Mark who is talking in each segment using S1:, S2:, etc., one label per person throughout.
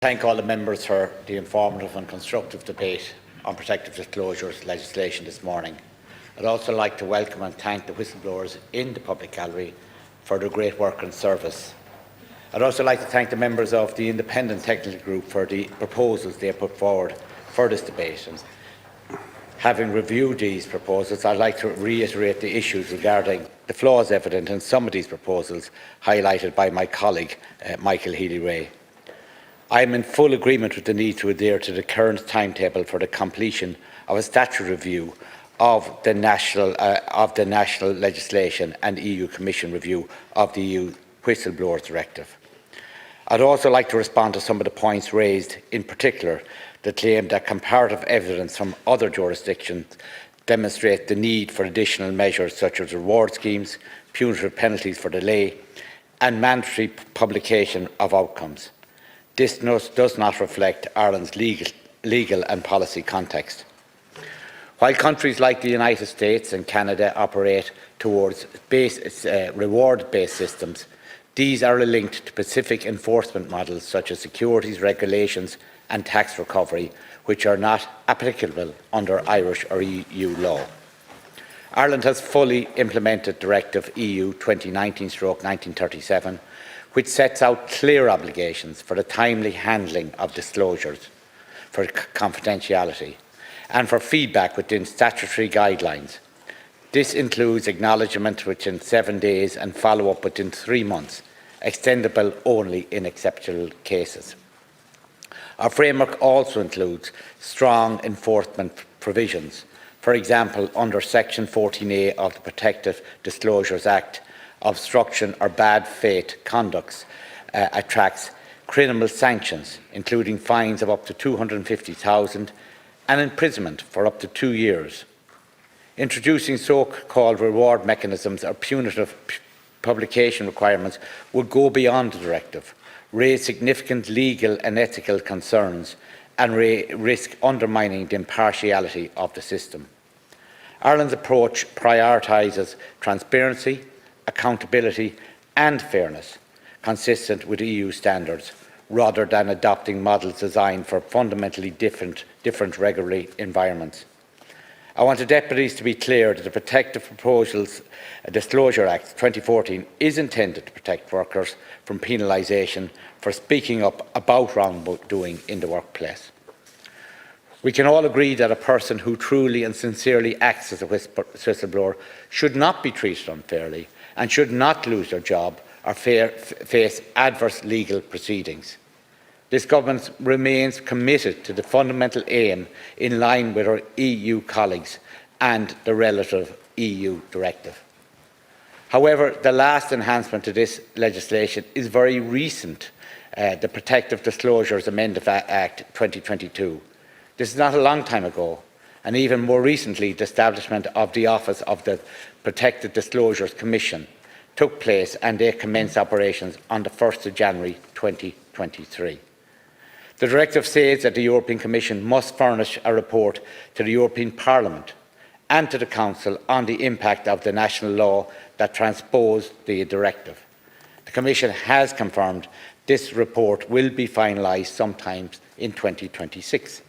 S1: Thank all the members for the informative and constructive debate on protective disclosures legislation this morning. I'd also like to welcome and thank the whistleblowers in the public gallery for their great work and service. I'd also like to thank the members of the Independent Technical Group for the proposals they put forward for this debate. And having reviewed these proposals, I'd like to reiterate the issues regarding the flaws evident in some of these proposals highlighted by my colleague Michael Healy-Rae. I am in full agreement with the need to adhere to the current timetable for the completion of a statutory review of the national legislation and EU Commission review of the EU Whistleblower Directive. I'd also like to respond to some of the points raised, in particular the claim that comparative evidence from other jurisdictions demonstrate the need for additional measures such as reward schemes, punitive penalties for delay and mandatory publication of outcomes. This does not reflect Ireland's legal and policy context. While countries like the United States and Canada operate towards reward-based systems, these are linked to specific enforcement models such as securities regulations and tax recovery, which are not applicable under Irish or EU law. Ireland has fully implemented Directive EU 2019/1937, which sets out clear obligations for the timely handling of disclosures, for confidentiality, and for feedback within statutory guidelines. This includes acknowledgement within 7 days and follow-up within 3 months, extendable only in exceptional cases. Our framework also includes strong enforcement provisions. For example, under Section 14A of the Protective Disclosures Act, obstruction or bad faith conduct attracts criminal sanctions, including fines of up to 250,000 and imprisonment for up to 2 years. Introducing so-called reward mechanisms or punitive publication requirements would go beyond the directive, raise significant legal and ethical concerns and risk undermining the impartiality of the system. Ireland's approach prioritises transparency, accountability and fairness, consistent with EU standards, rather than adopting models designed for fundamentally different regulatory environments. I want the deputies to be clear that the Protective Disclosure Act 2014 is intended to protect workers from penalisation for speaking up about wrongdoing in the workplace. We can all agree that a person who truly and sincerely acts as a whistleblower should not be treated unfairly and should not lose their job or face adverse legal proceedings. This government remains committed to the fundamental aim in line with our EU colleagues and the relative EU directive. However, the last enhancement to this legislation is very recent, the Protective Disclosures Amendment Act 2022. This is not a long time ago, and even more recently the establishment of the Office of the Protected Disclosures Commission took place and they commenced operations on the 1st of January 2023. The directive says that the European Commission must furnish a report to the European Parliament and to the Council on the impact of the national law that transposed the directive. The Commission has confirmed this report will be finalised sometime in 2026.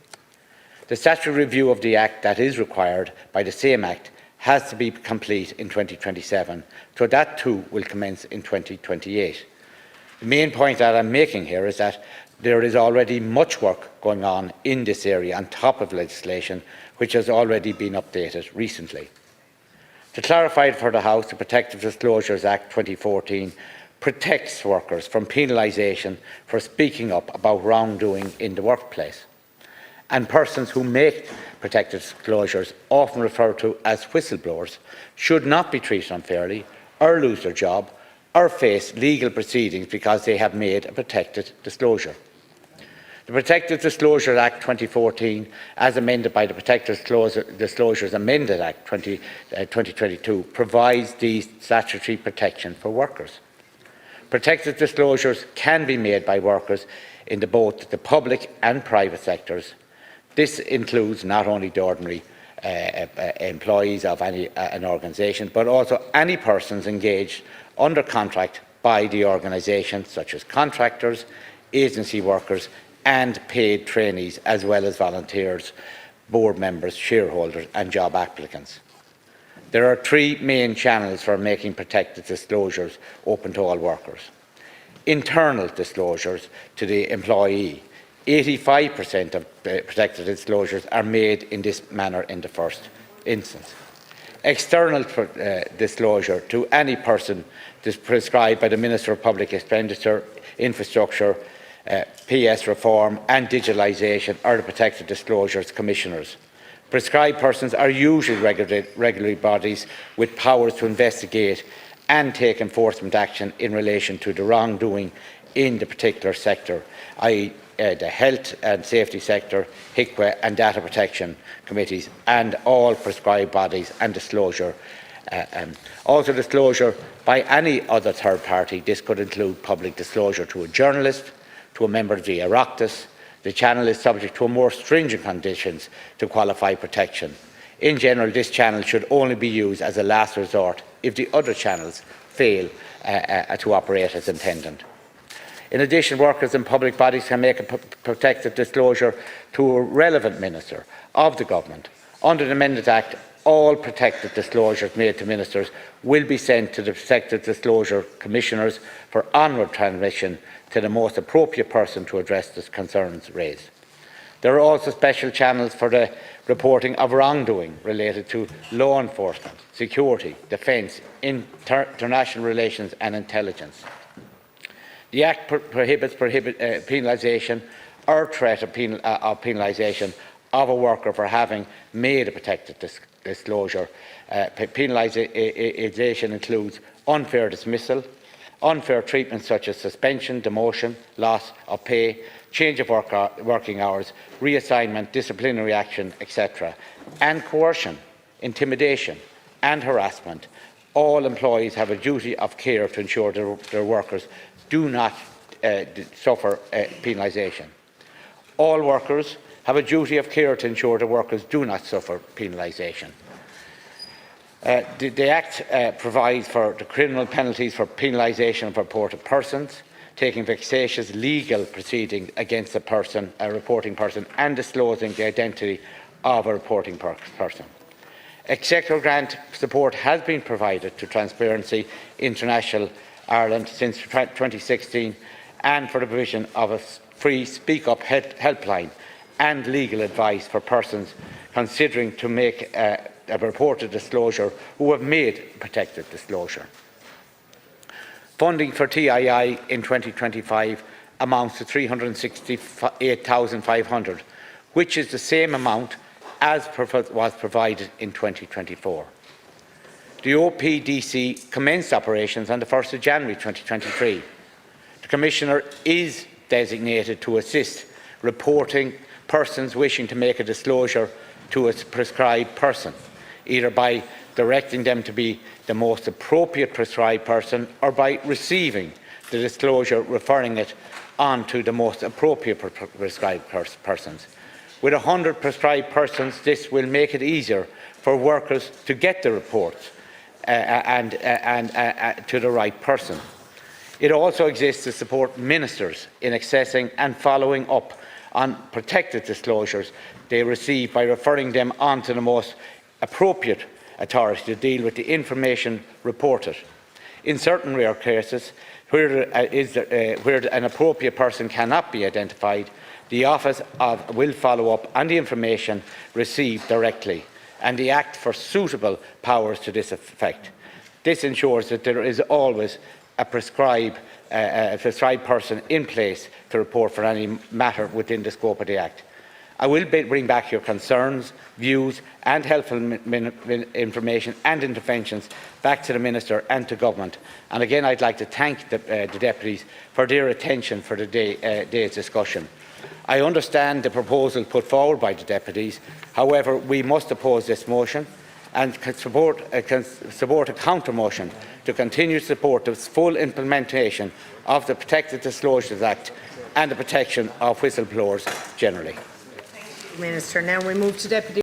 S1: The statutory review of the Act that is required by the same Act has to be complete in 2027, so that too will commence in 2028. The main point that I'm making here is that there is already much work going on in this area on top of legislation which has already been updated recently. To clarify for the House, the Protective Disclosures Act 2014 protects workers from penalisation for speaking up about wrongdoing in the workplace. And persons who make protected disclosures, often referred to as whistleblowers, should not be treated unfairly or lose their job or face legal proceedings because they have made a protected disclosure. The Protective Disclosure Act 2014, as amended by the Protective Disclosures Amendment Act 2022, provides these statutory protection for workers. Protected disclosures can be made by workers in both the public and private sectors. This includes not only the ordinary employees of an organisation, but also any persons engaged under contract by the organisation, such as contractors, agency workers, and paid trainees, as well as volunteers, board members, shareholders and job applicants. There are three main channels for making protected disclosures open to all workers. Internal disclosures to the employee. 85% of protected disclosures are made in this manner in the first instance. External disclosure to any person prescribed by the Minister of Public Expenditure, Infrastructure, PS reform and digitalisation are the protected disclosures commissioners. Prescribed persons are usually regulatory bodies with powers to investigate and take enforcement action in relation to the wrongdoing in the particular sector, i.e. the health and safety sector, HICWA and data protection committees, and all prescribed bodies, and disclosure. Also disclosure by any other third party. This could include public disclosure to a journalist, to a member of the Oireachtas. The channel is subject to more stringent conditions to qualify protection. In general, this channel should only be used as a last resort if the other channels fail to operate as intended. In addition, workers in public bodies can make a protected disclosure to a relevant minister of the government. Under the Amended Act, all protected disclosures made to ministers will be sent to the protected disclosure commissioners for onward transmission to the most appropriate person to address the concerns raised. There are also special channels for the reporting of wrongdoing related to law enforcement, security, defence, international relations and intelligence. The Act prohibits penalisation or threat of penalisation of a worker for having made a protected disclosure. Penalisation includes unfair dismissal, unfair treatment such as suspension, demotion, loss of pay, change of working hours, reassignment, disciplinary action, etc., and coercion, intimidation and harassment. All employees have a duty of care to ensure their workers do not suffer penalisation. All workers have a duty of care to ensure the workers do not suffer penalisation. The Act provides for the criminal penalties for penalisation of reported persons, taking vexatious legal proceedings against a reporting person and disclosing the identity of a reporting person. Executive grant support has been provided to Transparency International Ireland since 2016 and for the provision of a free Speak Up helpline and legal advice for persons considering to make a reported disclosure who have made protected disclosure. Funding for TII in 2025 amounts to 368,500, which is the same amount as was provided in 2024. The OPDC commenced operations on the 1st of January 2023. The Commissioner is designated to assist reporting persons wishing to make a disclosure to a prescribed person, either by directing them to be the most appropriate prescribed person or by receiving the disclosure, referring it on to the most appropriate prescribed persons. With 100 prescribed persons, this will make it easier for workers to get the reports to the right person. It also exists to support ministers in accessing and following up on protected disclosures they receive by referring them on to the most appropriate authority to deal with the information reported. In certain rare cases, where an appropriate person cannot be identified, the Office will follow up on the information received directly, and the Act for suitable powers to this effect. This ensures that there is always a prescribed person in place to report for any matter within the scope of the Act. I will bring back your concerns, views and helpful information and interventions back to the Minister and to Government. And again, I'd like to thank the Deputies for their attention for the day's discussion. I understand the proposal put forward by the Deputies. However, we must oppose this motion and support a counter-motion to continue to support the full implementation of the Protected Disclosures Act and the protection of whistleblowers generally.
S2: Minister. Now we move to Deputy